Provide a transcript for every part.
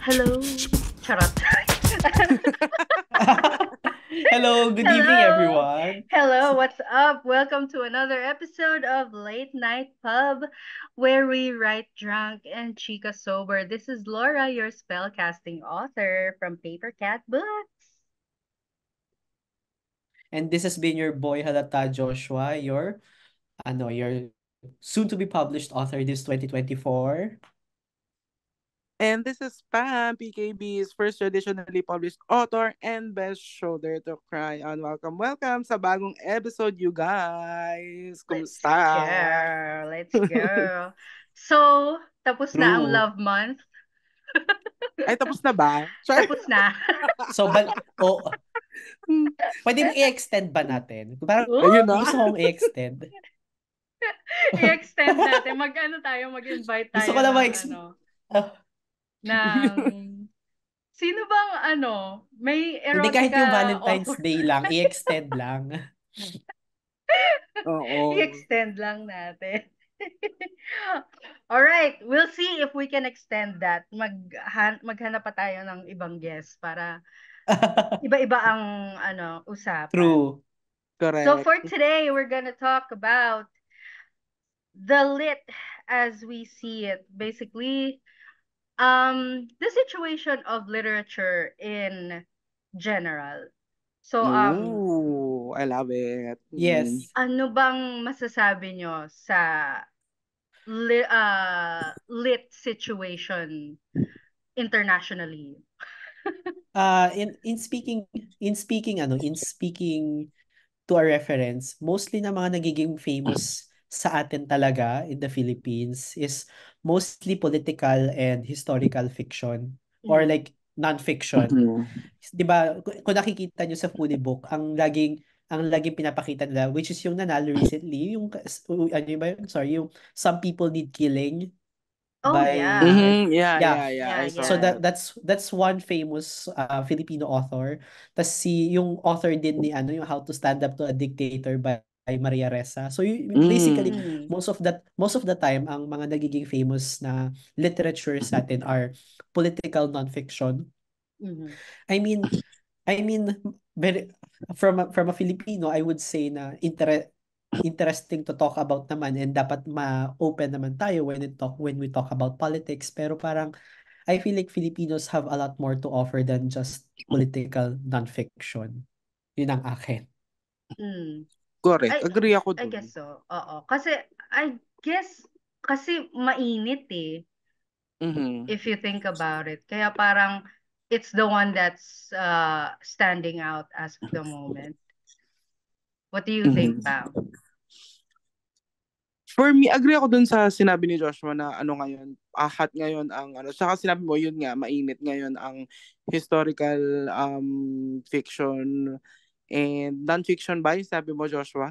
Hello. Charot. Hello, good evening, Hello. everyone. Hello, what's up? Welcome to another episode of Late Night Pub, where we write drunk and chica sober. This is Laura, your spellcasting author from Paper Cat Books. And this has been your boy Halata Joshua, your soon to be published author this 2024. And this is Pam, PKB's first traditionally published author and best shoulder to cry on. Welcome sa bagong episode, you guys. Let's Kumusta? go. Let's go. So, tapos na ang True. love month. Ay, tapos na ba? Char. Tapos na. So, pwede mo i-extend ba natin? Parang Ayun na. gusto kong i-extend. I-extend natin. Mag-invite Gusto tayo ko na ng ah, ng sino bang may hindi kahit yung erotica Valentine's offer. Day lang, i-extend lang. Oo. I-extend lang natin. All right, we'll see if we can extend that. Maghanap pa tayo ng ibang guest para iba-iba ang usapan. True. So Correct. for today, we're gonna talk about the lit as we see it. Basically, the situation of literature in general. So, Ooh, I love it. Yes. ano bang masasabi nyo sa lit situation internationally? In speaking to a reference, mostly na mga nagiging famous sa atin talaga in the Philippines is mostly political and historical fiction or Mm. like non-fiction. Mhm. 'Di ba? Kung nakikita nyo sa Fully Book, ang laging pinapakita nila, which is yung nanalo recently, ano yun ba yun? Sorry, yung Some People Need Killing Oh by yeah. Mhm. Yeah, yeah. yeah, yeah. Yeah, I saw So yeah. that. that's one famous Filipino author. Tas yung author din ni yung How to Stand Up to a Dictator by Maria Ressa. So basically Mm. Mm. most of the time ang mga nagiging famous na literature sa atin are political nonfiction. Mhm. I mean I mean very from a Filipino, I would say na interesting to talk about naman and dapat ma-open naman tayo when we talk about politics, pero parang I feel like Filipinos have a lot more to offer than just political nonfiction. Yun ang akin. Mm. Correct. I Agree ako I dun. guess so. Oo. Kasi I guess kasi mainit eh, Mhm. if you think about it. Kaya parang it's the one that's standing out as of the moment. What do you think, Mhm. Pam? For me, agree ako dun sa sinabi ni Joshua na ano ngayon, hot ngayon ang ano, saka sinabi mo yun nga, mainit ngayon ang historical fiction and non-fiction ba yung sabi mo, Joshua?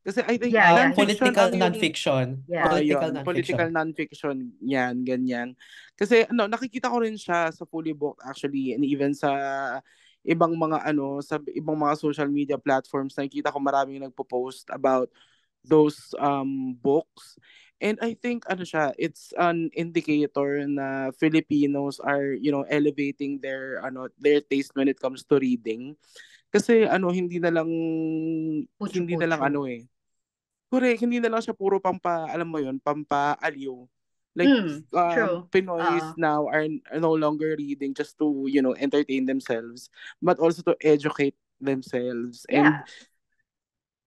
Kasi I think Yeah, yeah. non-fiction Political ang yung nonfiction. Yeah. Political yun, political nonfiction. non-fiction, yan, ganyan. Kasi ano, nakikita ko rin siya sa Fully Book actually and even sa ibang mga ano, sa ibang mga social media platforms, nakikita ko maraming nagpo-post about those books. And I think ano siya, it's an indicator na Filipinos are, elevating their taste when it comes to reading. Kasi ano, hindi na lang Pucho-pucho. ano eh. Correct, hindi na lang siya puro alam mo yun, pampaaliw. Like, True. Pinoys now are no longer reading just to, entertain themselves, but also to educate themselves. And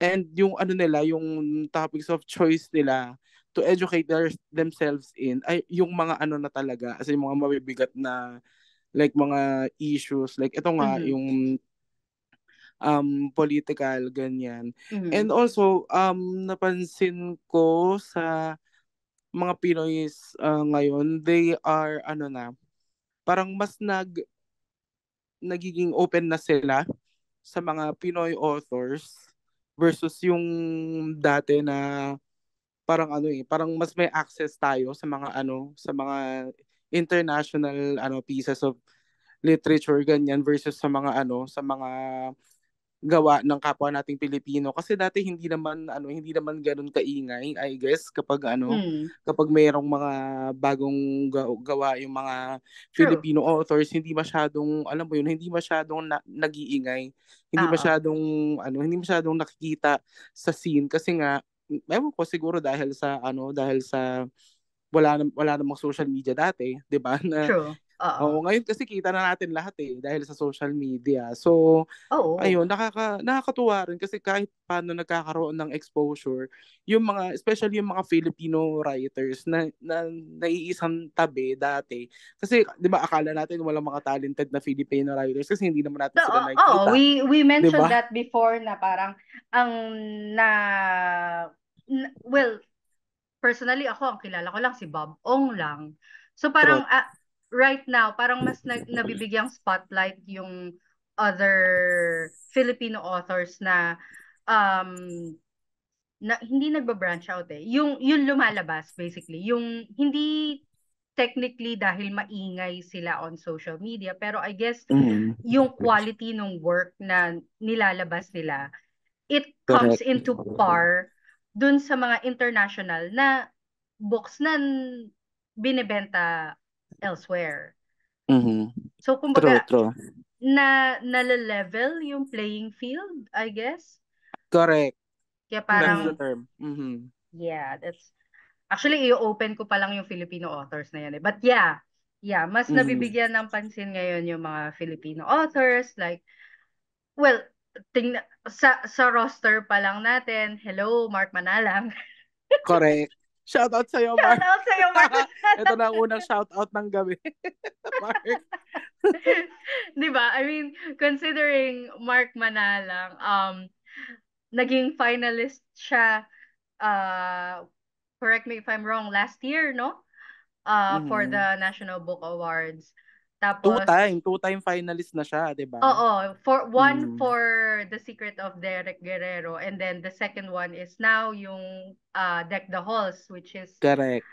Yeah. yung ano nila, yung topics of choice nila to educate themselves in, ay yung mga ano na talaga, as in, yung mga mabibigat na, like, mga issues. Like, ito nga, Mhm. yung political, ganyan. Mhm. And also, napansin ko sa mga Pinoys ngayon, they are parang mas nagiging open na sila sa mga Pinoy authors versus yung dati na parang parang mas may access tayo sa mga sa mga international pieces of literature ganyan versus sa mga sa mga gawa ng kapwa nating Pilipino kasi dati hindi naman ganoon kaingay I guess kapag Mm, kapag mayroong mga bagong gawa yung mga true. Filipino authors hindi masyadong alam mo yun hindi masyadong nag-iingay Oo. hindi masyadong nakikita sa scene kasi nga ewan ko siguro dahil sa wala namang social media dati 'di ba na True. Oo. oo ngayon kasi kita na natin lahat dahil sa social media so Oo. ayun, nakakatuwa rin kasi kahit paano nagkakaroon ng exposure, yung mga, especially yung mga Filipino writers na naiisang tabi dati. Kasi, di ba, akala natin walang mga talented na Filipino writers kasi hindi naman natin So, sila oo, nakikita. we Di mentioned ba? that before na parang ang na well, personally ako ang kilala ko lang si Bob Ong lang. So True. parang right now parang mas nabibigyang spotlight yung other Filipino authors um na hindi nagba-branch out eh. Yung lumalabas basically, yung hindi technically dahil maingay sila on social media, pero I guess Mm. yung quality ng work na nilalabas nila, it comes Correct. into par dun sa mga international na books na binebenta elsewhere. Mm. So True, kumbaga true. nale-level yung playing field, I guess. Correct. Kaya That's the Mm. parang term. Mm-hmm. yeah, that's actually i-open ko pa lang yung Filipino authors na yan eh. But yeah, mas Mm-hmm. nabibigyan ng pansin ngayon yung mga Filipino authors like well, sa roster pa lang natin. Hello, Mark Manalang. Correct. Shout out sa'yo, Shout Mark. out sa iyo, Mark Ito Manalang. na ang unang shout out ng gabi. Mark. 'Di ba? I mean, considering Mark Manalang, naging finalist siya, uh, correct me if I'm wrong, last year, no? For Mm-hmm. the National Book Awards. Tapos, Two-time finalist na siya, 'di ba? oo, for one Mm. for The Secret of Derek Guerrero, and then the second one is now yung Deck the Halls, which is Correct.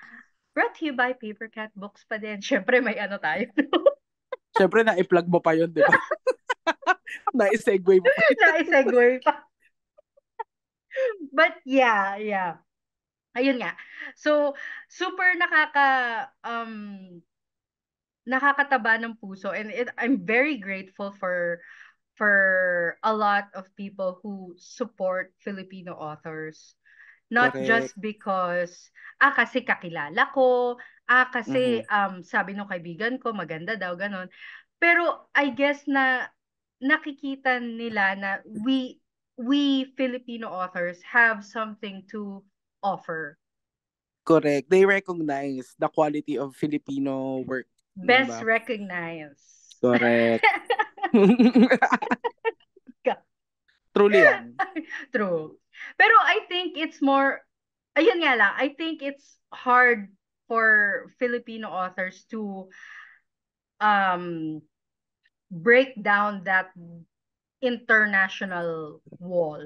brought to you by Paper Cat Books pa din. Syempre may ano tayo. Siyempre na-i-plug mo pa 'yon, 'di ba? Na-i-segue mo pa 'yun. Na-segue pa. But yeah. Ayun nga. So, super nakakataba ng puso, and I'm very grateful for a lot of people who support Filipino authors. Not Correct. just because kasi kakilala ko, kasi Mhm. sabi nung kaibigan ko maganda daw ganon. Pero I guess na nakikita nila na we Filipino authors have something to offer. Correct. They recognize the quality of Filipino work, 'di Best ba? recognize. Correct. Truly 'yan. True. Pero I think it's more, ayun nga lang, I think it's hard for Filipino authors to um break down that international wall.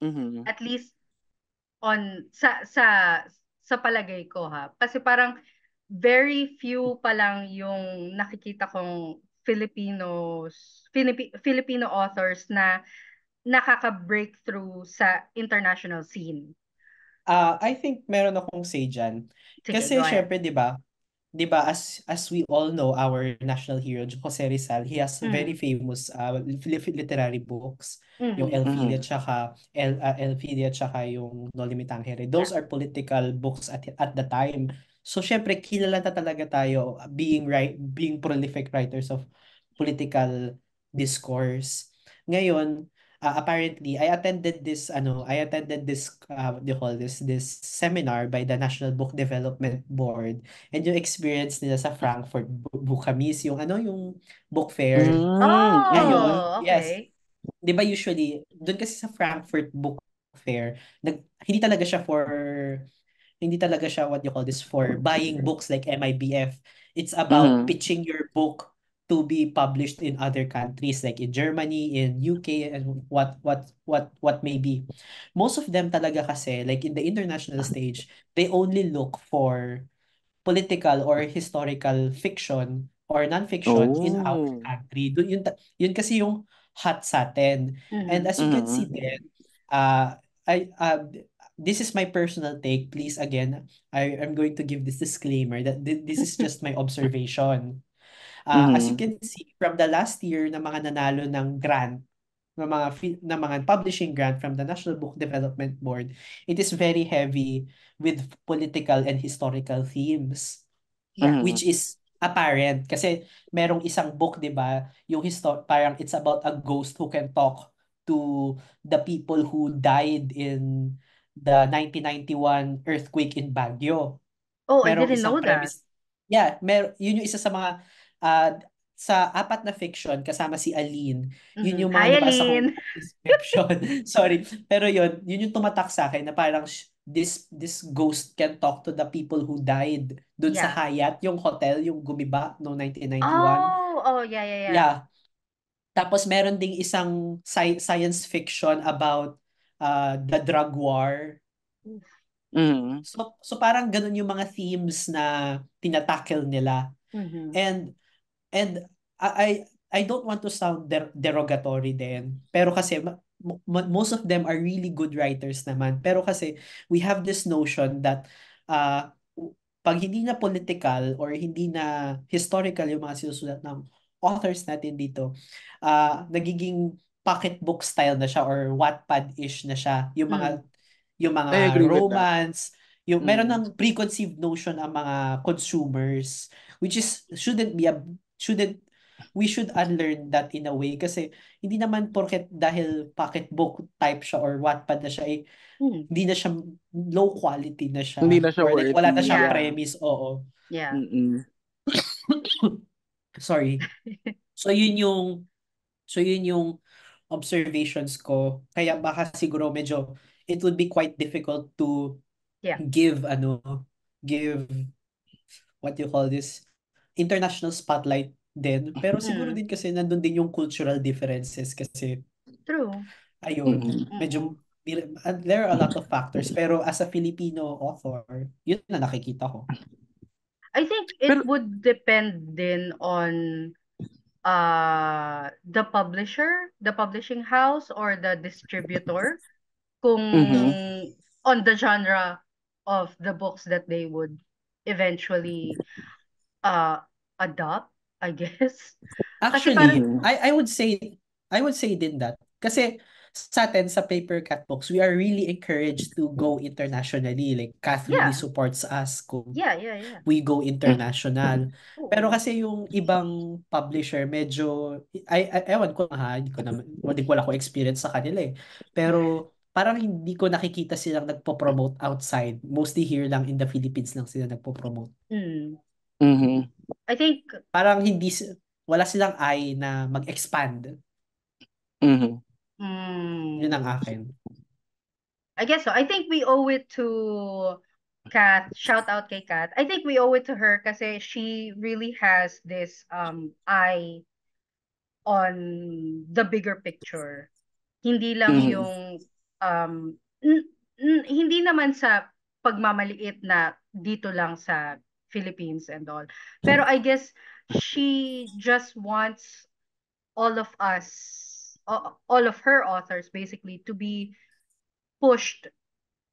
Mhm. At least on sa palagay ko ha. Kasi parang very few pa lang yung nakikita kong Filipino authors na nakaka-breakthrough sa international scene. I think meron akong say dyan. Sige, go Kasi ahead. syempre, 'di ba as we all know, our national hero Jose Rizal, he has very Mm. famous literary books, yung Mm. Elfilia Mhm. tsaka Elfilia tsaka yung No Limitang Here. Yeah. Those are political books at the time. So syempre kilala na talaga tayo being prolific writers of political discourse. Ngayon, apparently I attended this what do you call this seminar by the National Book Development Board, and yung experience nila sa Frankfurt Bookhamis, yung book fair Mm, mhm. ngayon. Oh, Yes, okay. 'di ba usually doon kasi sa Frankfurt Book Fair, hindi talaga siya hindi talaga siya what you call this for buying books like MIBF. It's about Mhm. pitching your book to be published in other countries like in Germany, in UK, and what may be. Most of them talaga kasi like in the international stage, they only look for political or historical fiction or non-fiction in our Oh. country. Yun kasi yung hot sa atin. And Mm-hmm. as you can see Mhm. then, uh, I this is my personal take. Please again, I am going to give this disclaimer that this is just my observation. As you Mhm. can see from the last year na mga nanalo ng grant ng mga publishing grant from the National Book Development Board, it is very heavy with political and historical themes, Yeah. Mhm. which is apparent kasi merong isang book, 'di ba, yung parang it's about a ghost who can talk to the people who died in the 1991 earthquake in Baguio. Oh, I Merong didn't isang know that. premise. Yeah, yun yung isa sa mga sa apat na fiction kasama si Aline, yun Mm-hmm. yung Hi, mga nabasa kong Aline. description. Sorry, pero yun yung tumatak sa akin na parang this ghost can talk to the people who died dun sa Yeah. Hyatt, yung hotel, yung gumiba noong 1991. Oh, yeah, yeah, yeah. Yeah. Tapos meron ding isang science fiction about the drug war. Oof. Mhm. So parang ganun yung mga themes na tinatackle nila. Mm-hmm. And and I don't want to sound derogatory din. Pero kasi most of them are really good writers naman. Pero kasi we have this notion that uh, pag hindi na political or hindi na historical yung mga sinusulat ng authors natin dito, nagiging pocketbook style na siya or Wattpad-ish na siya. Mm. Yung I mga agree with that. romance, yung meron Mhm. ng preconceived notion ang mga consumers, which is shouldn't we should unlearn that in a way kasi hindi naman porket dahil pocketbook type siya or Wattpad na siya Mm. hindi na siya low quality na Hindi siya na siya or like wala na worthy, siyang Yeah. yeah. premise, oo. Yeah. Mm. Sorry. So yun yung observations ko. Kaya baka siguro medyo it would be quite difficult to Yeah. give give what you call this international spotlight din. Pero siguro Mm. din kasi nandun din yung cultural differences kasi True. ayun, Mhm. Mm-mm. medyo there are a lot of factors pero as a Filipino author, yun na nakikita ko. I think it Pero would depend din on the publisher, the publishing house or the distributor kung mhm. on the genre of the books that they would eventually uh adopt, I guess. Kasi parang Actually, Mhm. I would say din that. Kasi sa atin, sa paper cut books, we are really encouraged to go internationally. Like, Kath really yeah, supports us kung yeah, yeah, yeah. we go international. Pero Oo. kasi yung ibang publisher, medyo, ewan ko ha, hindi ko wala ko experience sa kanila eh. Pero parang hindi ko nakikita silang nagpo-promote outside. Mostly here lang in the Philippines lang sila nagpo-promote. Mm. Mhm. I think Parang wala silang eye na mag-expand. Mhm. Yun ang mm, akin. I guess so. I think we owe it to Kat. Shout out kay Kat. I think we owe it to her kasi she really has this eye on the bigger picture. Hindi lang Mhm. yung um hindi naman sa pagmamaliit na dito lang sa Philippines and all. Pero I guess she just wants all of us, all of her authors basically to be pushed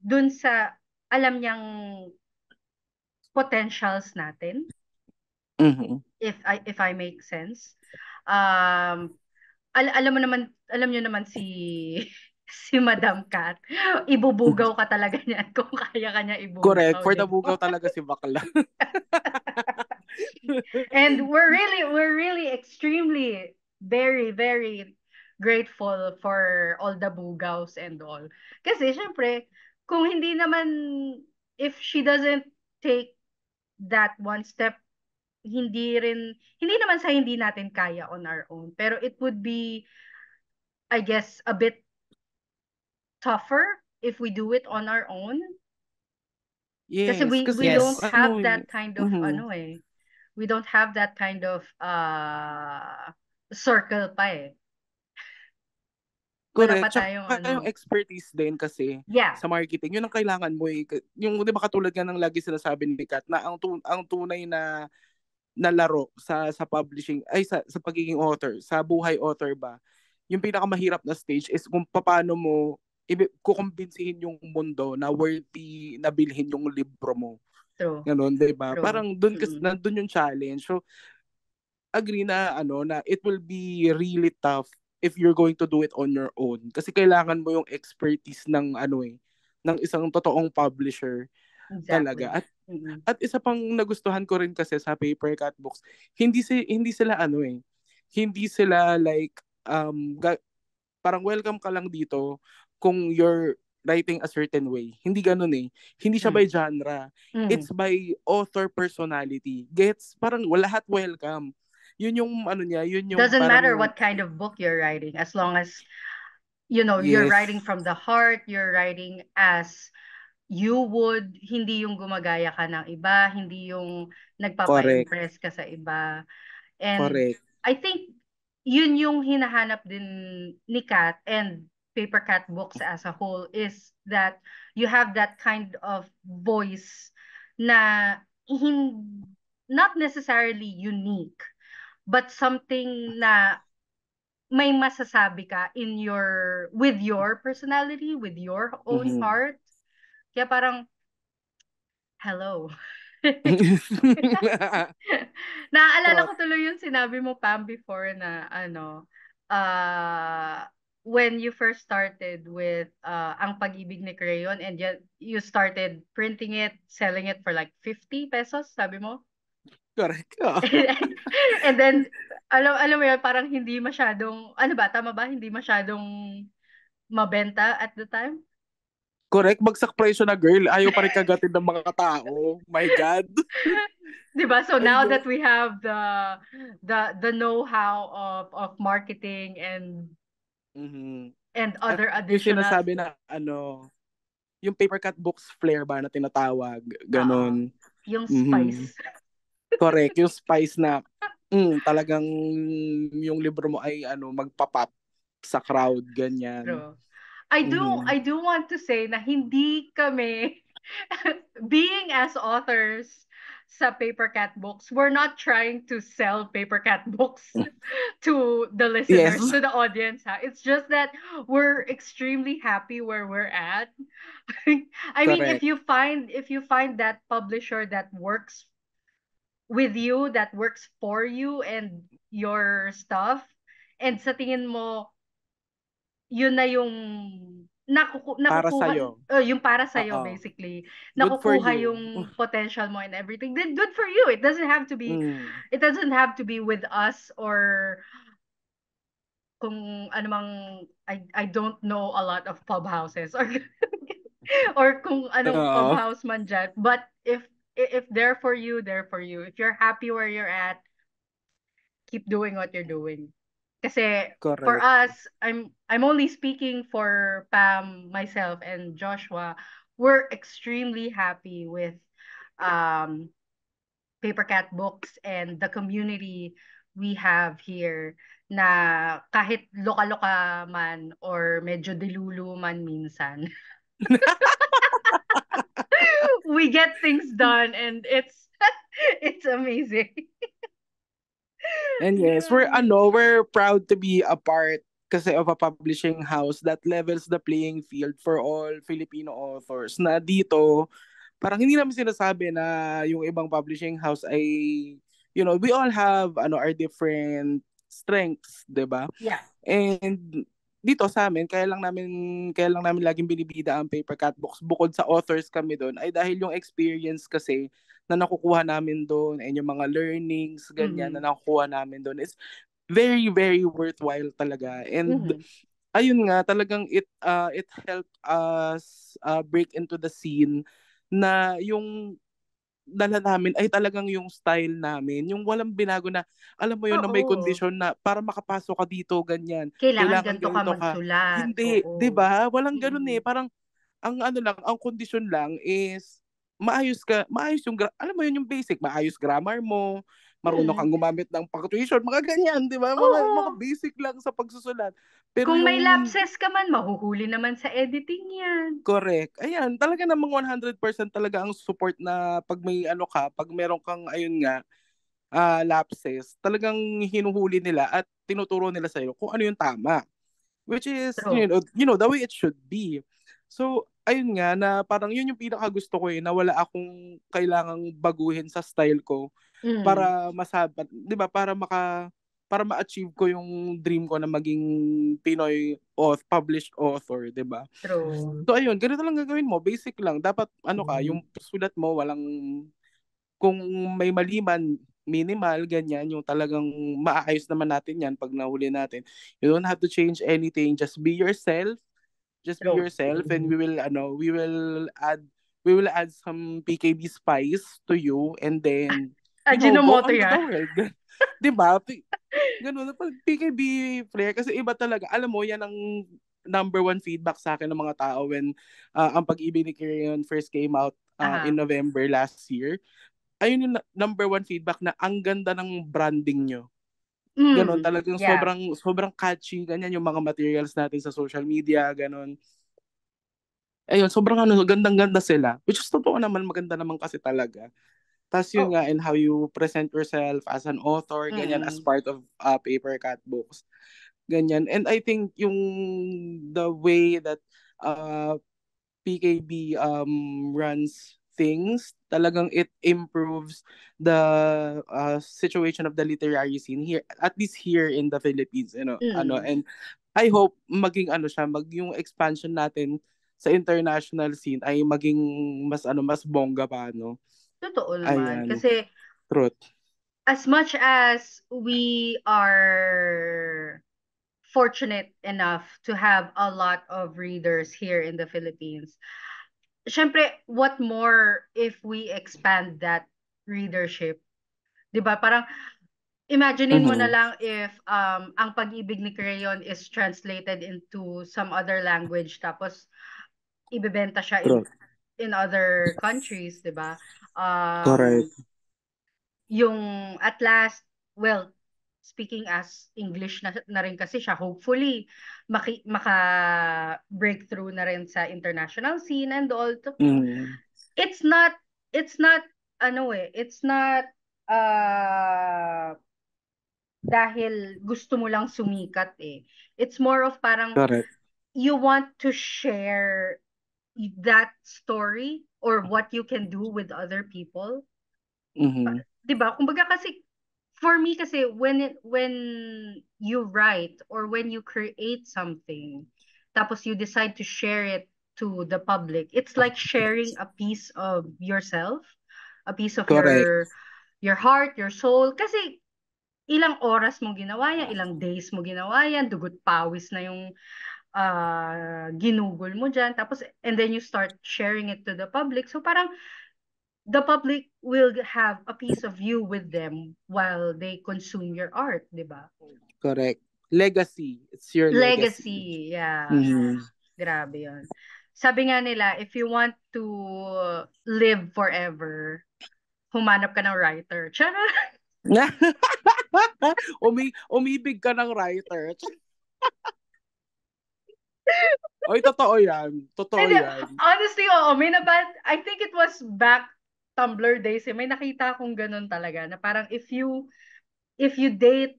dun sa alam niyang potentials natin, Mhm. if I make sense. Um alam niyo naman si si Madam Cat. Ibubugaw ka talaga niyan kung kaya ka niya Correct. ibugaw, For 'di the ba? bugaw talaga si bakla. And we're really extremely very very grateful for all the bugaws and all. Kasi syempre, kung hindi naman if she doesn't take that one step, hindi naman sa hindi natin kaya on our own, pero it would be I guess a bit tougher if we do it on our own. Kasi Yes, we kasi don't Yes. have ano that kind of mhm. ano we don't have that kind of circle pa eh. Wala pa Correct. tayong Tsaka yung ano. expertise din kasi Yeah, sa marketing, yun ang kailangan mo eh. Yung 'di ba katulad nga ng lagi sinasabi ni Kat na ang tunay na laro sa publishing ay sa pagiging author, sa buhay author ba. Yung pinakamahirap na stage is kung paano mo kukumbinsihin yung mundo na worthy na bilhin yung libro mo. true. Ganun, 'di ba? True. Parang doon kasi Mm-mm. nandun yung challenge. So agree na na it will be really tough if you're going to do it on your own kasi kailangan mo yung expertise ng ng isang totoong publisher Exactly. talaga. Mm-mm. At isa pang nagustuhan ko rin kasi sa Paper Cut Books, hindi sila hindi sila like parang welcome ka lang dito kung you're writing a certain way. Hindi ganun eh. Hindi siya by Mm. genre. Mm. It's by author personality. Gets? Parang lahat welcome. Yun yung niya, yun yung Doesn't parang matter yung what kind of book you're writing, as long as you're yes, writing from the heart, you're writing as you would, hindi yung gumagaya ka ng iba, hindi yung correct, nagpapa-impress ka sa iba. And correct. I think yun yung hinahanap din ni Kat and Paper Cat Books as a whole is that you have that kind of voice na not necessarily unique, but something na may masasabi ka with your personality, with your own Mhm. heart. Kaya parang, hello. Naaalala Trot. ko tuloy yung sinabi mo, Pam, before na uh, when you first started with Ang Pag-ibig ni Crayon and yet you started printing it, selling it for like 50 pesos, sabi mo? Correct. Oo. And then, alam mo yun, parang hindi masyadong, ano ba, tama ba? Hindi masyadong mabenta at the time? Correct. Bagsak presyo na girl. Ayaw pa rin kagatin ng mga tao. My God. 'Di ba? So Ay, now no. that we have the know-how of marketing Mhm. and At other yung additional sinasabi na yung paper cut books flair ba na tinatawag, oo, ganon. yung Mhm. spice. Correct, yung spice na talagang yung libro mo ay magpa-pop sa crowd, ganyan. True. I do Mhm. I do want to say na hindi kami being as authors sa Paper Cat Books, we're not trying to sell Paper Cat Books to the Yes, listeners, to the audience. Ha? It's just that we're extremely happy where we're at. I mean, correct. if you find that publisher that works with you, that works for you and your stuff, and sa tingin mo yun na yung Para nakukuha sa'yo. yung para sa Oo. basically Good for nakukuha you. yung potential mo and everything, then good for you. Mm. It doesn't have to be with us or kung ano mang I don't know a lot of pub houses or or kung anong pub Oo. house man dyan. But if they're for you, they're for you. If you're happy where you're at, keep doing what you're doing. Kasi for Correct. us, I'm only speaking for Pam, myself, and Joshua. We're extremely happy with um, Paper Cat Books and the community we have here na kahit loka-loka man or medyo dilulu man minsan, we get things done and it's amazing. And yes, we're proud to be a part kasi of a publishing house that levels the playing field for all Filipino authors. Na dito, parang hindi naman sinasabi na yung ibang publishing house ay, we all have our different strengths, 'di ba? Yeah. And dito sa amin, kaya lang namin laging binibida ang Paper Cut Books bukod sa authors kami doon ay dahil yung experience kasi na nakukuha namin doon and yung mga learnings ganyan na Mm-hmm. nakukuha namin doon is very very worthwhile talaga. And Mm-hmm. ayun nga talagang it helped us break into the scene na yung dala namin ay talagang yung style namin. Yung walang binago na, alam mo yun, na may Oo. kondisyon na para makapasok ka dito, ganyan. Kailangan Kailangan ganito ka ganito ka. magsulat. Hindi, Oo. di ba? Walang ganun Mm-mm. eh. Parang, ang ano lang, ang kondisyon lang is, maayos yung, alam mo yun yung basic, maayos grammar mo, marunong Mm. kang gumamit ng punctuation, mga ganyan, di ba? Mga Oo. basic lang sa pagsusulat. Pero Kung may yung lapses ka man, mahuhuli naman sa editing yan. correct, ayan, talaga namang 100% talaga ang support na pag may ano ka, pag meron kang, ayun nga, lapses, talagang hinuhuli nila at tinuturo nila sa'yo kung ano yung tama. Which is, True. the way it should be. So, ayun nga, na parang yun yung pinaka gusto ko na wala akong kailangang baguhin sa style ko Mm. para masabat, 'di ba, para ma-achieve ko yung dream ko na maging Pinoy published author, 'di ba? True. So ayun, ganito lang gagawin mo, basic lang. Dapat ano ka, yung sulat mo walang kung may mali man, minimal, ganyan, yung talagang maaayos naman natin yan pag nahuli natin. You don't have to change anything, just be yourself, True. and we will add some PKB spice to you, and then go Ajinomoto on to the yan. world. 'Di ba? Ganun, pag PKB flair, kasi iba talaga. Alam mo, yan ang number one feedback sa akin ng mga tao when ang Pag-ibig ni Kirion first came out in Aha. November last year. Ayun yung number one feedback, na ang ganda ng branding nyo. Ganon, talagang Yeah. sobrang catchy, ganyan yung mga materials natin sa social media, ganon. Ayun, sobrang gandang-ganda sila. Which is totoo naman, maganda naman kasi talaga. Tapos yun Oh. nga, and how you present yourself as an author, ganyan, as part of Paper Cut Books. Ganyan. And I think yung the way that PKB runs things, talagang it improves the situation of the literary scene here, at least here in the Philippines, and I hope maging yung expansion natin sa international scene ay maging mas bongga pa, no? Totoo naman. Ayan, Kasi truth. as much as we are fortunate enough to have a lot of readers here in the Philippines, syempre, what more if we expand that readership? 'Di ba? Parang imaginein mo na Mhm. lang if ang Pag-ibig ni Crayon is translated into some other language, tapos ibebenta siya Truth. in other countries, 'di ba? Correct. Yung at last, well, speaking as English na rin kasi siya, hopefully maka-breakthrough na rin sa international scene and all. Mhm. It's not, it's not, it's not uh, dahil gusto mo lang sumikat eh. It's more of parang Correct. you want to share that story or what you can do with other people. Mhm. 'Di ba? Kumbaga kasi for me kasi when you write or when you create something, tapos you decide to share it to the public, it's like sharing a piece of yourself, a piece of Correct. your heart, your soul. Kasi ilang oras mo ginawa yan, ilang days mo ginawa yan, dugot pawis na yung ginugol mo dyan. Tapos, and then you start sharing it to the public. So parang the public will have a piece of you with them while they consume your art, di ba? Correct. Legacy. It's your legacy. Legacy, yeah. Mhm. Grabe yun. Sabi nga nila, if you want to live forever, humanap ka ng writer. Charot! Umibig ka ng writer. Oy, totoo yan. Totoo Hindi, yan. honestly, oo. I think it was back Tumblr days. May nakita akong ganun talaga. Na parang if you date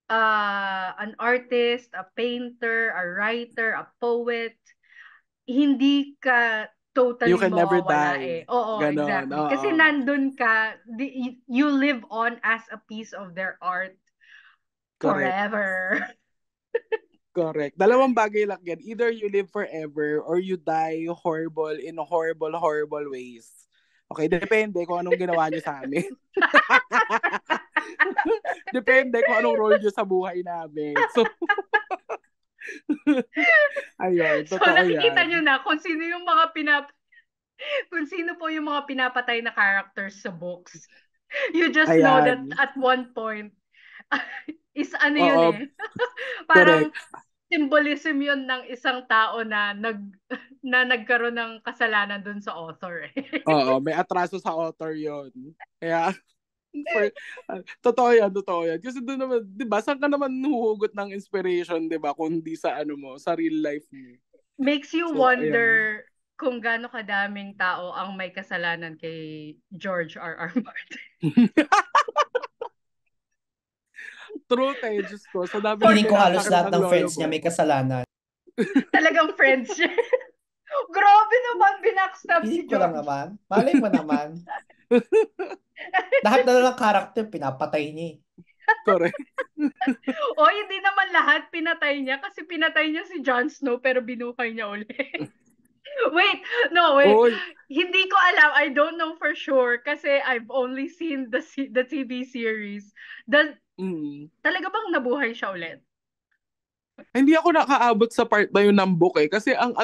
an artist, a painter, a writer, a poet, hindi ka You totally can never mawawala die. eh. Oo, Ganon. exactly. Kasi Oo. nandun ka, you live on as a piece of their art Correct. forever. Correct. Dalawang bagay lang yan. Either you live forever or you die horrible in horrible, horrible ways. Okay, depende kung anong ginawa nyo sa amin. Depende kung anong role nyo sa buhay namin. So, ayun, So totoo nakikita nyo yan. na kung sino yung kung sino po yung mga pinapatay na characters sa books. You just know that Ayan. at one point is ano yun Oo, eh. Parang correct. symbolism yun ng isang tao na nagkaroon ng kasalanan dun sa author eh. Oo, may atraso sa author yon. Kaya, for, totoo yan, totoo yan. Kasi doon naman, di ba, saan ka naman huhugot ng inspiration, di ba, kung di sa ano mo, sa real life mo. Makes you So, ayan. wonder kung gaano kadaming tao ang may kasalanan kay George R.R. Martin. Truth eh, Diyos ko. Sa dami Feeling ko ng halos pinasakit lahat ng ng lolo friends mo. niya may kasalanan. Talagang friends siya. Grabe naman, binackstab si Feeling ko lang George. naman. Malay mo naman. Lahat na lang character, pinapatay niya eh. Correct. O, hindi naman lahat pinatay niya kasi pinatay niya si Jon Snow pero binuhay niya ulit. Wait. Oy. Hindi ko alam. I don't know for sure kasi I've only seen the TV series. Talaga bang nabuhay siya ulit? Hindi ako nakaabot sa part na yun ng book eh. Kasi ang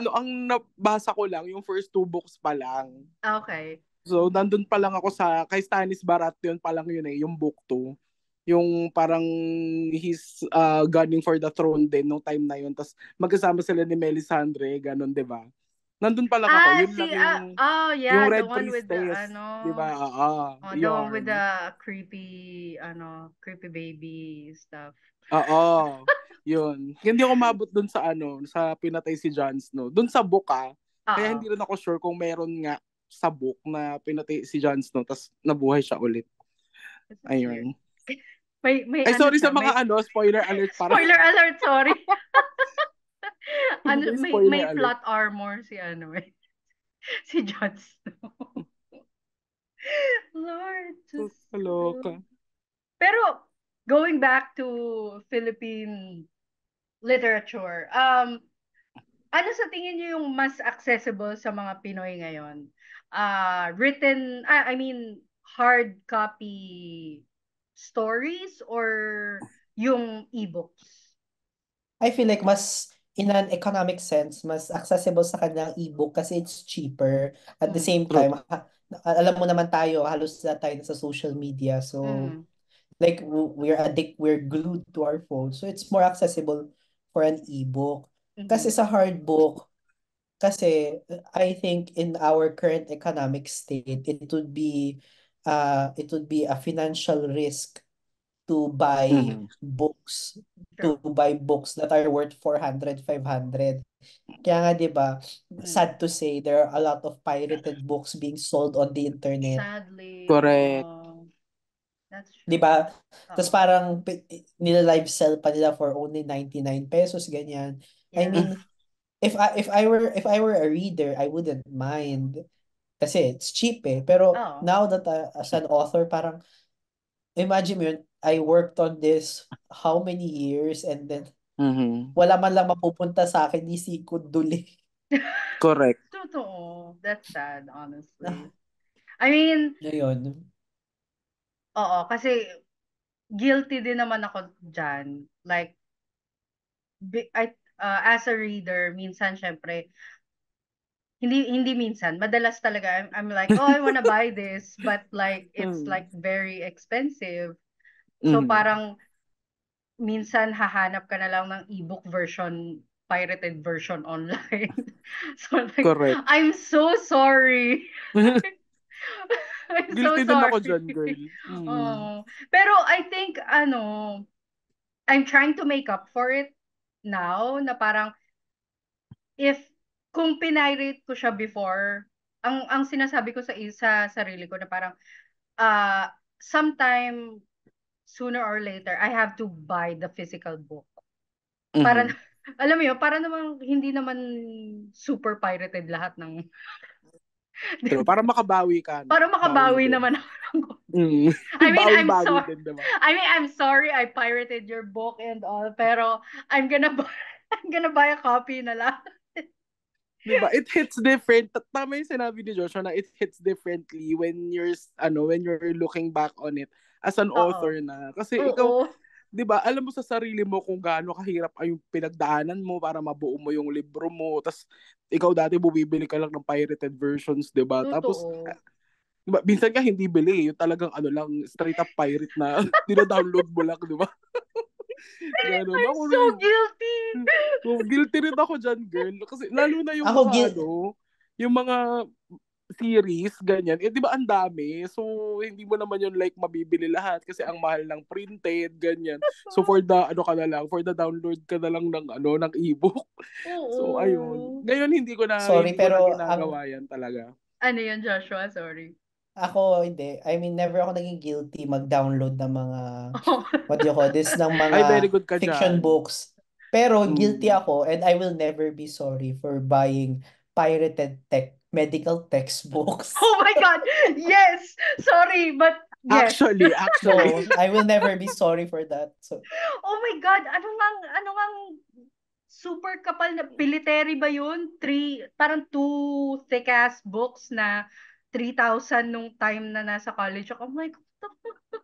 nabasa ko lang, yung first 2 books pa lang. Okay. So, nandun pa lang ako kay Stannis Baratheon pa lang yun eh, yung book 2. Yung parang he's gunning for the throne din nung time na yun. Tapos magkasama sila ni Melisandre, ganun, di ba? Nandun pa lang ako. Yun lang yung the Red one with the, Priestess. Di ba? the one with Yun. the creepy baby stuff. Oo. Yun. Hindi ako mabot dun sa sa pinatay si Jon Snow. Dun sa book Kaya hindi rin ako sure kung meron nga sa book na pinatay si Jon Snow tapos nabuhay siya ulit. Ayun. May Ay, sorry siya, sa mga spoiler alert para. Spoiler alert, sorry. May Spoiler plot armor si si Jon Snow. Lord, just Kaloka. Pero going back to Philippine literature, ano sa tingin niyo yung mas accessible sa mga Pinoy ngayon? I mean hard copy stories or yung ebooks? I feel like in an economic sense, mas accessible sa kanilang ebook kasi it's cheaper. At the same True. time, alam mo naman tayo, halos lahat tayo sa social media. So, like, we're glued to our phone. So, it's more accessible for an ebook. Kasi sa hard book, kasi I think in our current economic state, it would be a financial risk to buy books that are worth 400, 500. Kaya nga 'di ba, sad to say there are a lot of pirated books being sold on the internet. Sadly. Correct. That's true. 'Di ba? Tapos parang nila-live sell pa nila for only 99 pesos ganyan. I mean, if I were a reader, I wouldn't mind kasi it's cheap eh. Pero now that as an author, parang imagine mo yun, I worked on this how many years and then wala man lang mapupunta sa akin, ni sikod duli. Correct. Totoo. That's sad, honestly. I mean, yun. Oo, kasi guilty din naman ako dyan. Like, as a reader, minsan syempre, hindi minsan, madalas talaga, I'm like, oh, I wanna buy this, but like, it's like very expensive. So parang, minsan hahanap ka na lang ng ebook version, pirated version online. So like, correct. I'm so sorry. I'm Guilty so din ako sorry. dyan, girl. Pero I think, I'm trying to make up for it now, na parang, kung pinirate ko siya before, ang sinasabi ko sa sarili ko na parang, sometime, sooner or later, I have to buy the physical book. Para, alam mo yun, para naman, hindi naman super pirated lahat ng... Pero para makabawi ka. Para makabawi naman ako. I mean, I'm sorry. Diba? I mean, I'm sorry I pirated your book and all, pero I'm gonna buy a copy na lang. Diba? It hits different. Tama yung sinabi ni Joshua na it hits differently when you're looking back on it as an author na. Kasi ikaw, diba, alam mo sa sarili mo kung gaano kahirap ay yung pinagdaanan mo para mabuo mo yung libro mo. Tapos, ikaw dati bumibili ka lang ng pirated versions, diba? Tapos, diba, minsan ka hindi bili. Yung talagang lang, straight up pirate na dina-download mo lang, diba? Ganon. I'm Ako so rin. guilty. Guilty rin ako dyan, girl. Kasi lalo na yung Ako, mga yung mga series, ganyan. Eh, di ba ang dami? So, hindi mo naman yun like mabibili lahat kasi ang mahal ng printed, ganyan. So, for the, ano ka na lang, for the download ka na lang ng, ng ebook. So, ayun. Oo. Ngayon, sorry, hindi ko na pero ginagawa yan talaga. Ano yun, Joshua? Sorry. ako hindi. I mean, never ako naging guilty mag-download ng mga, Oh. what do you call this, ng Ay, very mga good ka fiction dyan. books. Pero guilty Mm. ako, and I will never be sorry for buying pirated medical textbooks. Oh my God. Yes. Sorry, but yes. Actually. No, I will never be sorry for that. So, Oh my God. Ano ngang super kapal na military ba yun? Parang two thick-ass books na 3,000 nung time na nasa college ako. I'm like, what the fuck?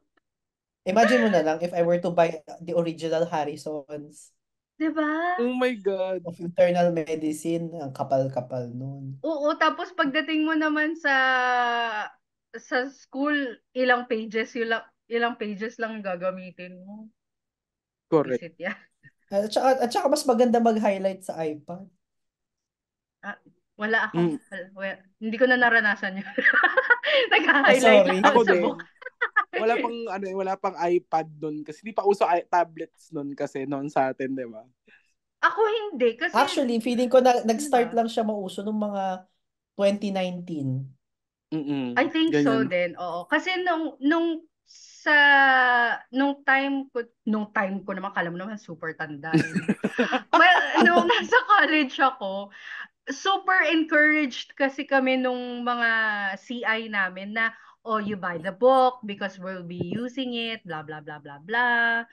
imagine mo na lang if I were to buy the original Harrisons Diba? Oh my God. of internal medicine, ang kapal-kapal nun. Oo, tapos pagdating mo naman sa school, ilang pages lang gagamitin mo. Correct. Visit yan. At saka mas maganda mag-highlight sa iPad. Wala ako. Mm. Hindi ko na naranasan yun. Nag-highlight sorry. lang ako Ako sa din. book. Wala pang iPad nun kasi di pa uso tablets nun kasi noon sa atin, di ba? Ako hindi. Kasi, Actually, feeling ko na ano ba? nag-start lang siya mauso nung mga 2019. I think so Ganyan. din. Oo. Kasi sa nung time ko naman, kala mo naman super tanda eh, no? Well, nung nasa college ako, super encouraged kasi kami nung mga CI namin na, oh, you buy the book because we'll be using it, blah, blah, blah, blah, blah. Mm.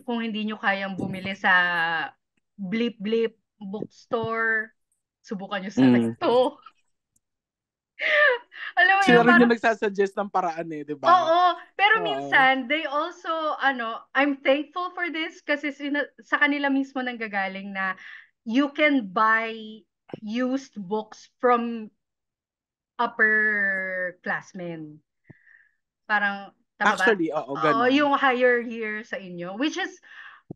Kung hindi nyo kayang bumili sa Blip Blip bookstore, subukan nyo sa Mm. Recto. Alam mo Sila yun, rin yung parang, nagsasuggest ng paraan eh, di ba? oo, pero Oo. minsan, they also, I'm thankful for this kasi sa kanila mismo nanggagaling na you can buy used books from upperclassmen. Parang, tama ba? Actually, oo, Oo, ganon. yung higher year sa inyo. Which is,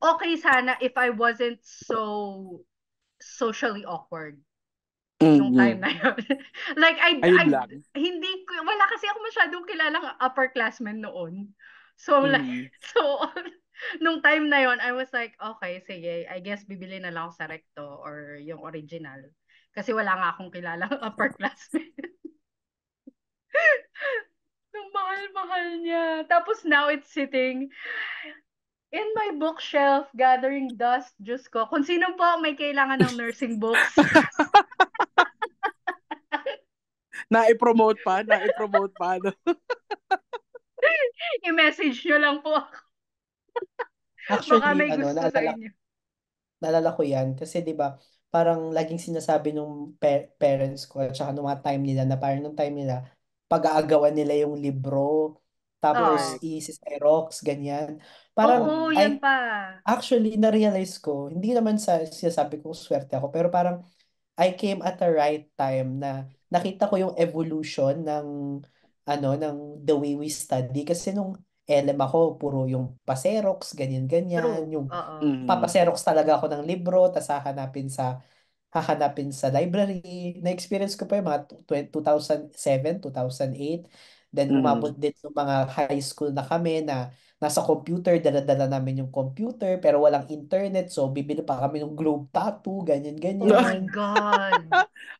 okay sana if I wasn't so socially awkward nung time Mm. na yun. Like, Ayun lang. wala kasi ako masyadong kilalang upperclassmen noon. So, like, Mm. so, nung time na yon I was like, okay, sige, I guess bibili na lang ako sa Recto or yung original. Kasi wala nga akong kilalang upperclassmen. Ang mahal-mahal niya. Tapos now it's sitting in my bookshelf, gathering dust. Diyos ko. Kung sino po may kailangan ng nursing books, Na-promote pa, no? i-message nyo lang po ako. Baka Actually, may gusto sa naalala, inyo. naalala ko yan kasi 'di ba parang laging sinasabi nung parents ko at saka nung mga time nila na parang nung time nila pag-aagawan nila yung libro tapos Oo. Correct. i-xerox ganyan. Parang Oo, yan I pa. actually na-realize ko, hindi naman sa sinasabi ko swerte ako pero parang I came at the right time na nakita ko yung evolution ng the way we study kasi nung LM ako puro yung pa-xerox ganyan ganyan True. yung Oo. Mm. papaserox talaga ako ng libro, tas hahanapin sa library. Na-experience ko pa yung mga 2007, 2008. Then umabot Mm. din ng mga high school na kami na nasa computer, dala-dala namin yung computer, pero walang internet. So, bibili pa kami ng globe tattoo, Oh my ganyan-ganyan. God.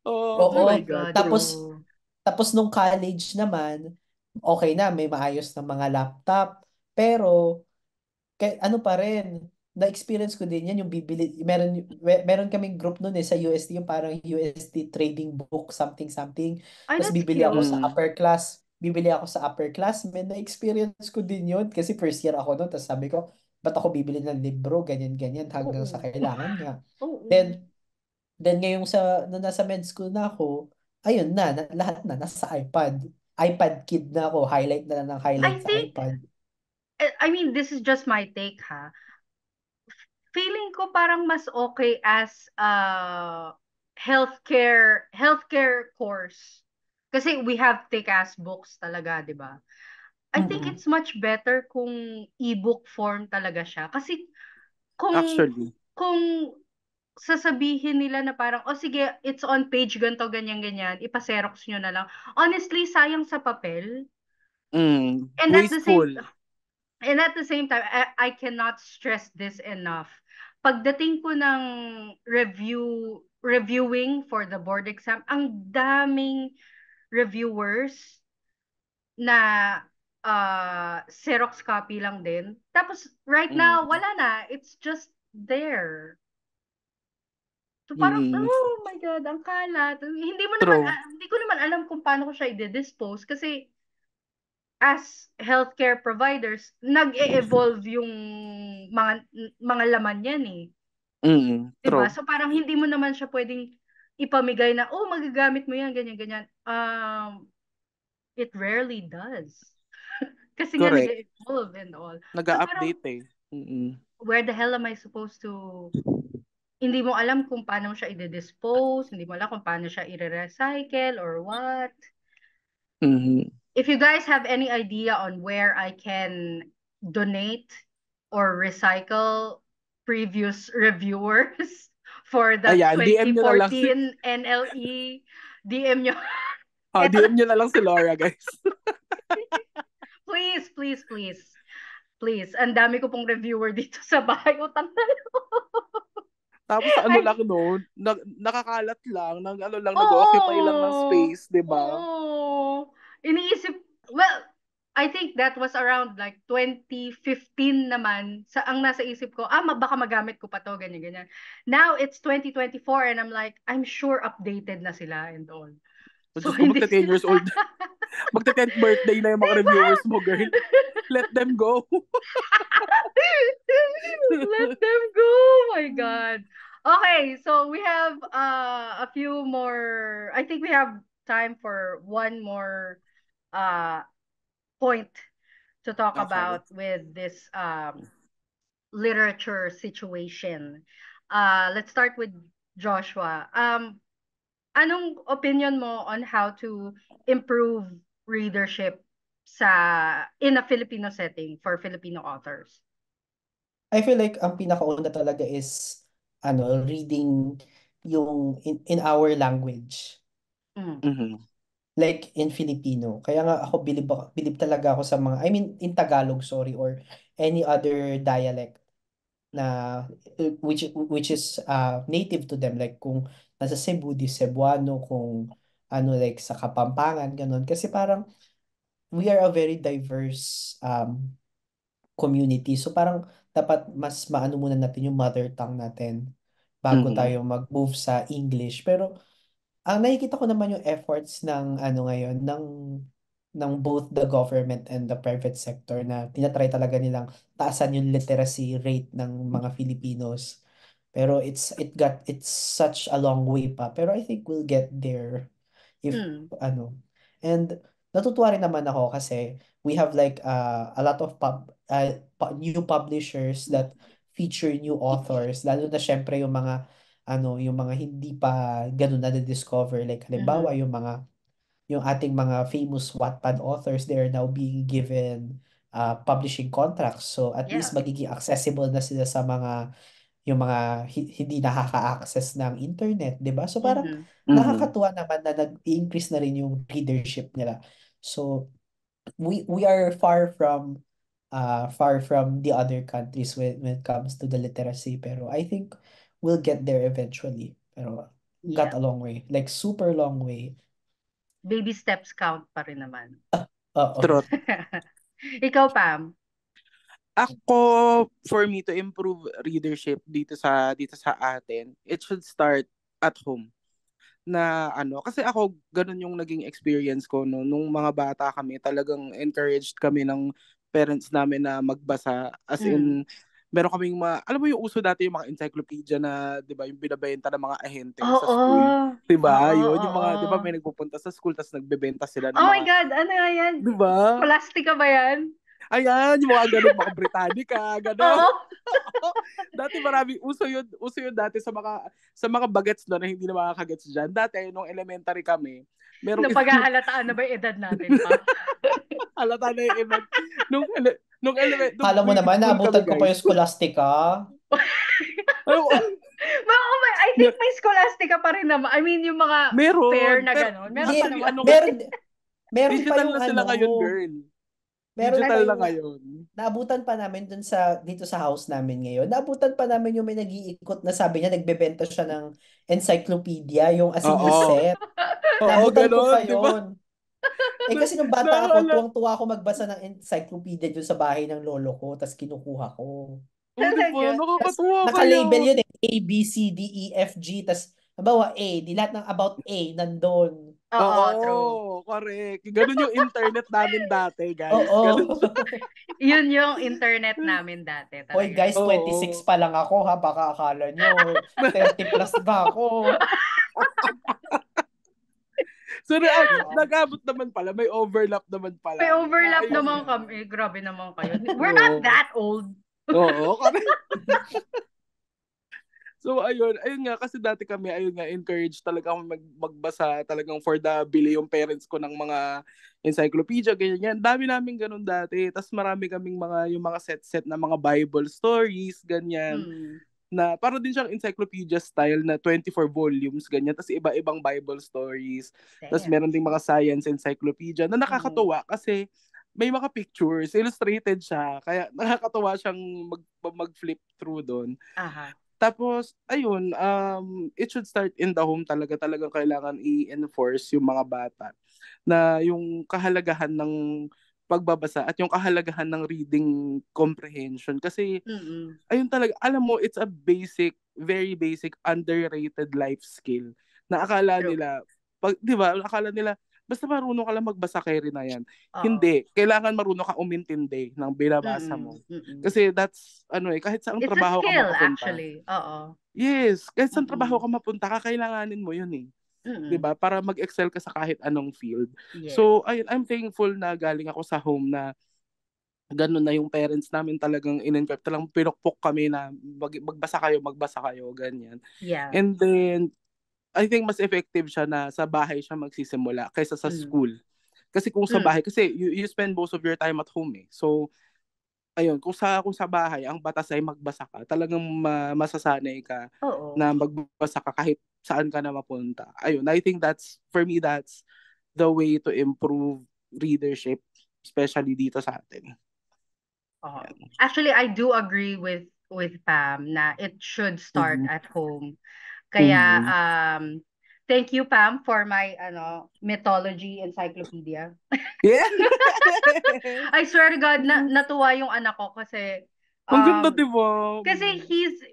Oh, Oh oh my my Oo. God, God, true. Tapos, true. tapos nung college naman, okay na, may maayos na mga laptop. Pero, ano pa rin, na-experience ko din yan, yung bibili, meron kaming group nun sa UST, yung parang UST trading book, something, something. Ay, Tapos that's cute. bibili ako sa upper class, man, na-experience ko din yun, kasi first year ako nun, tapos sabi ko, ba't ako bibili ng libro, ganyan, ganyan, hanggang sa Oo. kailangan nga. Oo. Then ngayong nung nasa med school na ako, ayun lahat na, nasa iPad. iPad kid na ako, highlight na lang ng I highlight sa think, iPad. I mean, this is just my take, ha. Feeling ko parang mas okay as healthcare course. Kasi we have thick ass books talaga, 'di ba? I think Mm-mm. it's much better kung ebook form talaga siya. Kasi kung Actually. kung sasabihin nila na parang, oh sige, it's on page ganto ganyan ganyan, ipa-xerox nyo na lang. Honestly, sayang sa papel. And at the same Wasteful. and at the same time, I cannot stress this enough. Pagdating ko ng reviewing for the board exam, ang daming reviewers na Xerox copy lang din. Tapos right now, Mm. wala na. It's just there. So parang, Mm. oh my God, ang kalat. True. Hindi ko naman alam kung paano ko siya i-dispose kasi as healthcare providers, nag-e-evolve yung mga mga laman yan eh. Diba? True. So parang hindi mo naman siya pwedeng ipamigay na, oh, magagamit mo yan, ganyan, ganyan. It rarely does. Kasi nga Correct. nag-evolve and all. So parang, Nag-a-update eh. where the hell am I supposed to, hindi mo alam kung paano siya i-dispose, hindi mo alam kung paano siya i-recycle or what. Mhm. If you guys have any idea on where I can donate or recycle previous reviewers for the Ayan, DM nyo na lang si 2014 NLE, DM nyo. DM nyo na lang si Laura, guys. Please, please, please. Please, ang dami ko pong reviewer dito sa bahay. Utang na Tapos ano Ay, lang no, nakakalat lang, nag-occupy lang ng oo. space, 'di ba? Oo. Iniisip, well, I think that was around like 2015 naman. Ang nasa isip ko, baka magamit ko pa to, ganyan, ganyan. Now, it's 2024 and I'm like, I'm sure updated na sila and all. So, Diyos ko, hindi magta-10 sila. years old. Magta-10th birthday na yung mga Diba? reviewers mo, girl. Let them go. Let them go. My God. Okay, so we have a few more. I think we have time for one more uh point to talk Okay. about with this literature situation. Let's start with Joshua. Anong opinion mo on how to improve readership in a Filipino setting for Filipino authors? I feel like ang pinakauna talaga is reading yung in our language. Mm. Mhm. Like in Filipino. Kaya nga ako bilib talaga ako sa mga, I mean in Tagalog, sorry, or any other dialect na which is native to them, like kung nasa Cebu di Cebuano, kung like sa Kapampangan ganun, kasi parang we are a very diverse community, so parang dapat mas maano muna natin yung mother tongue natin bago Mhm. tayo mag-move sa English. Pero ang nakikita ko naman yung efforts ng ngayon ng both the government and the private sector, na tinatry talaga nilang taasan yung literacy rate ng mga Filipinos. Pero it's such a long way pa. Pero I think we'll get there if Mm. and natutuwa rin naman ako kasi we have like a lot of new publishers that feature new authors, lalo na syempre yung mga hindi pa ganun na discover, like halimbawa Mhm. yung ating mga famous Wattpad authors, they are now being given publishing contracts, so at least Yeah. magiging accessible na sila sa yung mga hindi nakaka-access ng internet, 'di ba? So parang Mhm. Mhm. nakakatuwa naman na nag-increase na rin yung readership nila. So we are far from the other countries when it comes to the literacy, pero I think we'll get there eventually. Pero got Yeah. a long way, like super long way. Baby steps count pa rin naman. Oo. True. Ikaw, Pam. Ako, for me to improve readership dito sa atin, it should start at home. Na kasi ako ganun yung naging experience ko no, nung mga bata kami, talagang encouraged kami ng parents namin na magbasa, as Mm. in meron kaming alam mo yung uso dati yung mga encyclopedia na 'di ba yung binebenta ng mga ahente sa Oo. school, 'di ba? Oo, Yun yung mga 'di ba oo. may nagpupunta sa school tapos nagbebenta sila ng Oh my mga God, ano nga yan? 'di ba? Scholastica ba yan? Ayan, yung mga ganun, mga Britannica, ganun. Oo, Dati uso yun dati sa mga bagets na hindi na makakagets dyan. Dati, nung elementary kami, merong napaghahalataan na ba yung edad natin pa? halata na yung event. Nung Kala mo grade naman, school kami, naabutan ko pa guys. yung Scholastica. Ano, I think may Scholastica pa rin naman. I mean, yung mga fair meron. na Pero gano'n. Meron pa Di, actually, naman. meron pa digital yung na sila ngayon, girl. meron pa Digital na yung, ngayon. naabutan pa namin dito sa house namin ngayon. Naabutan pa namin yung may nag-iikot na sabi niya, nagbebenta siya ng encyclopedia, yung as in the Oo. set. Oo, Naabutan ko pa ganon, di ba? yon. Eh kasi nung bata ako, Nakakala. tuwang-tuwa ako magbasa ng encyclopedia dun sa bahay ng lolo ko, tapos kinukuha ko. Oh, di ba? Talaga. Tas Nakakatuwa kaya. naka-label yun eh, A, B, C, D, E, F, G, tas halimbawa A, di lahat ng about A nandun. Oo, Oo, true. correct. Ganun yung internet namin dati, guys. Oo. Ganun. Yun yung internet namin dati Hoy talaga. guys, 26 Oo. pa lang ako ha, baka akala nyo 30 plus ba ako? So, Diba? nag-abot naman pala. May overlap naman May pala. No? Na, overlap ayun naman nga. kami. Grabe naman kayo. We're not Oo. that old. Oo, correct. So ayun nga kasi dati kami ayun nga encourage talaga akong magbasa talagang for the bili yung parents ko ng mga encyclopedia ganyan. Dami namin ganun dati. Tapos marami kaming yung mga set na mga Bible stories ganyan Hmm. na para din siyang encyclopedia style na 24 volumes ganyan. Tapos iba-ibang Bible stories. Tapos Damn. meron ding mga science encyclopedia na Mhm. nakakatuwa kasi may mga pictures, illustrated siya. Kaya nakakatuwa siyang mag-flip through doon. Aha. Tapos, ayun, it should start in the home talaga. Talagang kailangan i-enforce yung mga bata na yung kahalagahan ng pagbabasa at yung kahalagahan ng reading comprehension. Kasi, Mm-mm. ayun talaga, alam mo, it's a very basic, underrated life skill na akala True. nila, di ba, akala nila, basta marunong ka lang magbasa, carry na yan. Oo. Hindi. Kailangan marunong ka umintindi ng binabasa Mm-mm. mo. Mm-mm. Kasi that's, kahit saang It's a trabaho ka skill makapunta. actually. Oo. Yes, kahit saan trabaho Mm-mm. ka mapunta, kakailanganin mo yun eh. 'Di Mm-mm. ba? Para mag-excel ka sa kahit anong field. Yes. So, ayun, I'm thankful na galing ako sa home na ganun na yung parents namin talagang in-encourage, talagang pinukpok kami na magbasa kayo, ganyan. Yeah. And then, I think mas effective siya na sa bahay siya magsisimula kaysa sa Mm. school. Kasi kung sa Mm. bahay, kasi you spend most of your time at home eh. So, ayun, kung sa bahay ang batas ay magbasa ka, talagang masasanay ka Oo. na magbasa ka kahit saan ka na mapunta. Ayun, I think for me that's the way to improve readership, especially dito sa atin. Oo. Yan. Actually, I do agree with Pam na it should start Mhm. at home. Kaya Mhm. thank you Pam for my mythology encyclopedia. Yeah. I swear to God na natuwa yung anak ko kasi Ang ganda, um di ba? kasi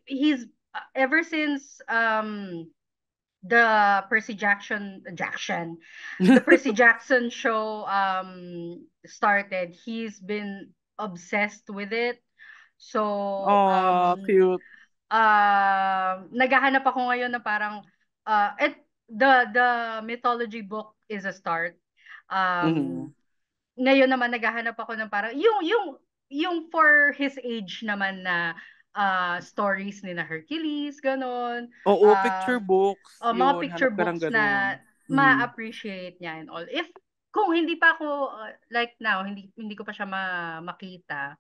he's ever since the Percy Jackson show started, he's been obsessed with it. So Oh, cute. naghahanap ako ngayon na parang the mythology book is a start. Mhm. Um Ngayon naman naghahanap ako ng parang yung for his age naman na stories ni na Hercules, ganon. Oo, picture books, Mga yun, picture hanap ka ng books ganun. na Mhm. ma-appreciate niya and all. If kung hindi pa ako like now, hindi ko pa siya makita.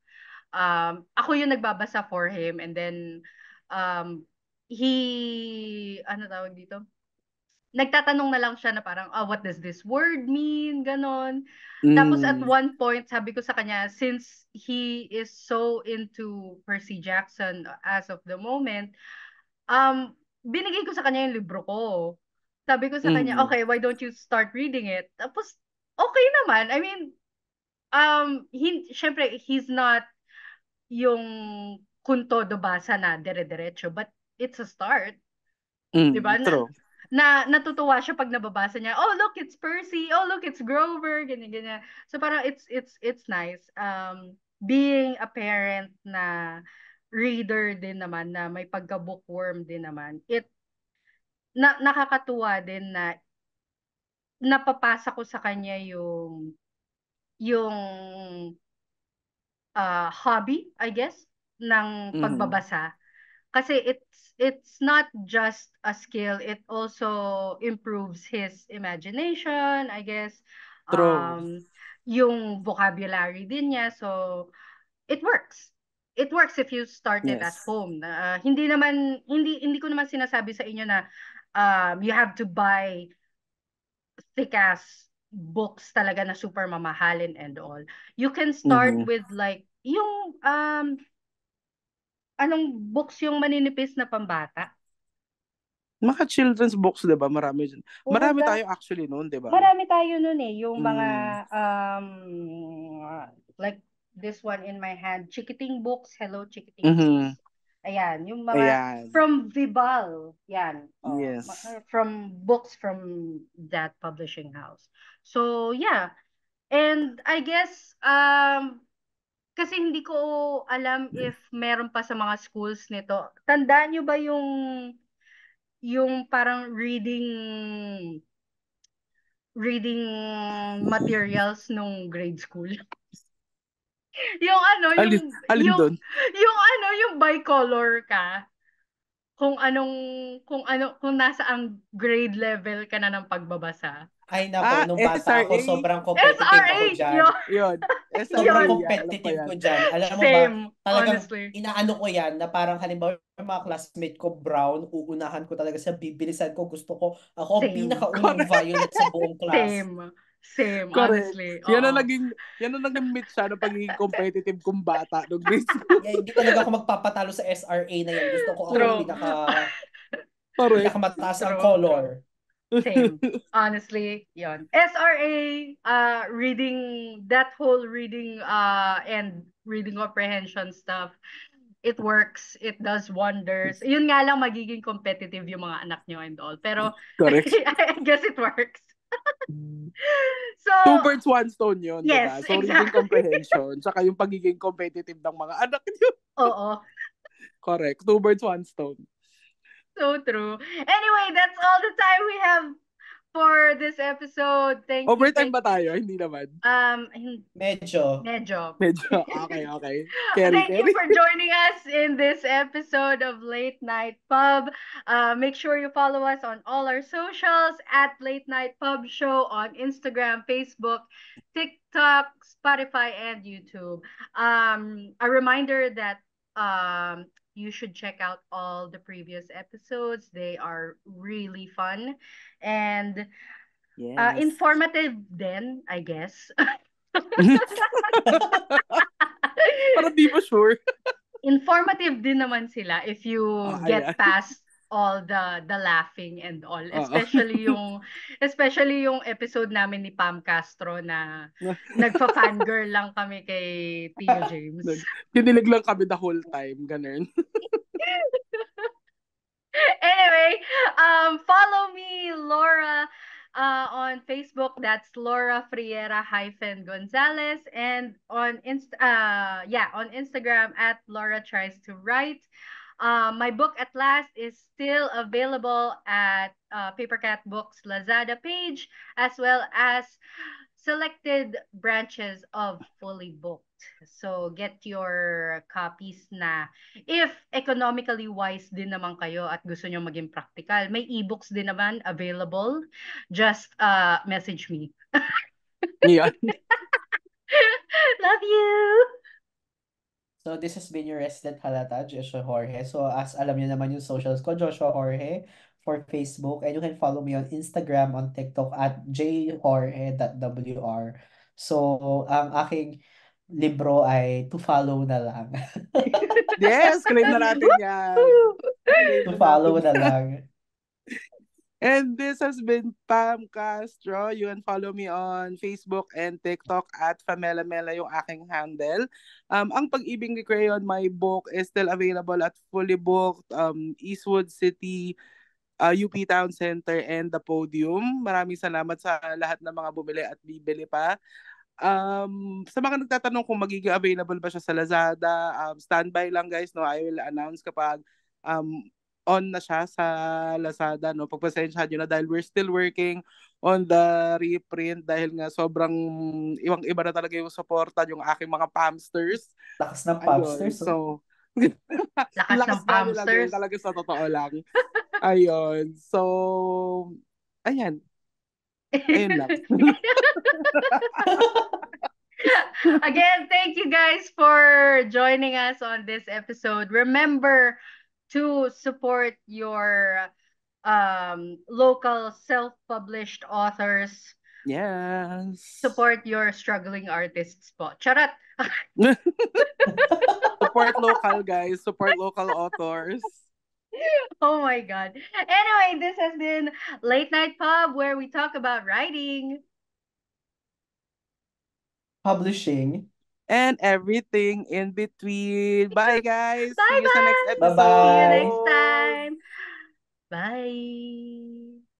Ako yung nagbabasa for him and then um ano tawag dito? Nagtatanong na lang siya na parang, what does this word mean? Ganon. Tapos at Mm. one point, sabi ko sa kanya, since he is so into Percy Jackson as of the moment, binigay ko sa kanya yung libro ko. Sabi ko sa kanya, Mhm. okay, why don't you start reading it? Tapos, okay naman. I mean, syempre, he's not yung kung todo basa na dire-diretso, but it's a start. Diba? True. Natutuwa siya pag nababasa niya, oh look, it's Percy, oh look, it's Grover, ganyan, ganyan. So parang it's nice. Being a parent na reader din naman, na may pagka-bookworm din naman, nakakatuwa din na napapasa ko sa kanya yung hobby, I guess, ng Mhm. pagbabasa. Kasi it's not just a skill, it also improves his imagination, I guess. True. Yung vocabulary din niya. So, it works. It works if you start it at Yes. home. Hindi ko naman sinasabi sa inyo na you have to buy thick ass books talaga na super mamahalin and all. You can start Mhm. with like yung anong books yung maninipis na pambata? Mga children's books, 'di ba? Marami dyan. Oo, Marami tayo actually noon, 'di ba? marami tayo nun eh, yung mga Mm. like this one in my hand, Chikiting Books, Hello Chikiting Mhm. Books. Ayan, yung mga Ayan. from Vibal, yan. Oh, Yes. from books from that publishing house. So, yeah. And I guess kasi hindi ko alam if meron pa sa mga schools nito. Tandaan nyo ba yung parang reading materials nung grade school? Yung ano, Alin, alin doon? yung bicolor ka. Kung nasa ang grade level ka na ng pagbabasa. Ay nako, nung bata ako, SRA. sobrang competitive SRA! ako dyan. Yun! Yun. SRA, Sobrang Yun! yeah. Alam ko competitive yan. ko dyan. Alam mo ba, Same, talagang honestly. inaano ko yan na parang halimbawa yung mga classmate ko brown, uunahan ko talaga sa bibilisan ko. Gusto ko, ako ang Same. pinakaunang Correct. violet sa buong class. Same. Same, Correct. honestly. Oo. Yan ang naging myth siya ng pagiging competitive kong bata no grade school. Yeah, hindi talaga ako magpapatalo sa SRA na yan. Gusto ko ako ang True. Correct. pinakamataas ang True, true. color. Same. Honestly, yon. SRA, that whole reading and reading comprehension stuff, it works. It does wonders. Yun nga lang, magiging competitive yung mga anak nyo and all. Pero, Correct. I guess it works. So, Two birds, one stone yun, di ba? yes, So, reading exactly. comprehension, tsaka yung pagiging competitive ng mga anak niyo. Oo. Correct. Two birds, one stone. So true. Anyway, that's all the time we have for this episode. Thank you. Overtime ba tayo? Hindi naman. Medyo. Medyo. Medyo, okay. Carry. Thank you for joining us in this episode of Late Night Pub. Make sure you follow us on all our socials at Late Night Pub Show on Instagram, Facebook, TikTok, Spotify, and YouTube. A reminder that you should check out all the previous episodes. They are really fun and Yes. informative then, I guess. Parang di mo sure. Informative din naman sila if you Ayan. get past all the laughing and all, Oo. especially yung episode namin ni Pam Castro na nagfa-fangirl lang kami kay Tio James. Kinilig lang kami the whole time, ganun. Anyway, follow me, Laura, on Facebook. That's Laura Friera Gonzalez, and on on Instagram at Laura Tries to Write. My book at last is still available at Papercat Books Lazada page, as well as selected branches of Fully Booked. So get your copies na. If economically wise din naman kayo at gusto nyo maging practical, may ebooks din naman available. Just message me. Yeah. Love you! So this has been your resident halata, Joshua Jorge. So as alam niyo naman yung socials ko, Joshua Jorge for Facebook. And you can follow me on Instagram, on TikTok at jjorge.wr. So ang aking libro ay To Follow na lang. Yes, claim na natin yan. Claim To na follow natin na yan. lang. And this has been Pam Castro. You can follow me on Facebook and TikTok at Famela Mela yung aking handle. Ang Pag-ibig ni Crayon, my book is still available at Fully Booked, Eastwood City, UP Town Center, and The Podium. Maraming salamat sa lahat ng mga bumili at bibili pa. Sa mga nagtatanong kung magiging available ba siya sa Lazada, standby lang guys, no? I will announce kapag on na siya sa Lazada, no? Pagpasensyahan nyo na dahil we're still working on the reprint dahil nga sobrang ibang-iba na talaga yung suporta yung aking mga Pamsters. Lakas ng Ayun, Pamsters. so Lakas lakas ng nga nila girl, Pamsters. talaga sa totoo lang. Ayun, so ayan, ayun lang. Again, thank you guys for joining us on this episode. Remember to support your local self-published authors. Yes. Support your struggling artists po. Charot! Support local, guys. Support local authors. Oh my God. Anyway, this has been Late Night Pub, where we talk about writing. Publishing. And everything in between. Bye, guys. See you sa next Bye-bye. episode. See you Bye-bye. next time. Bye.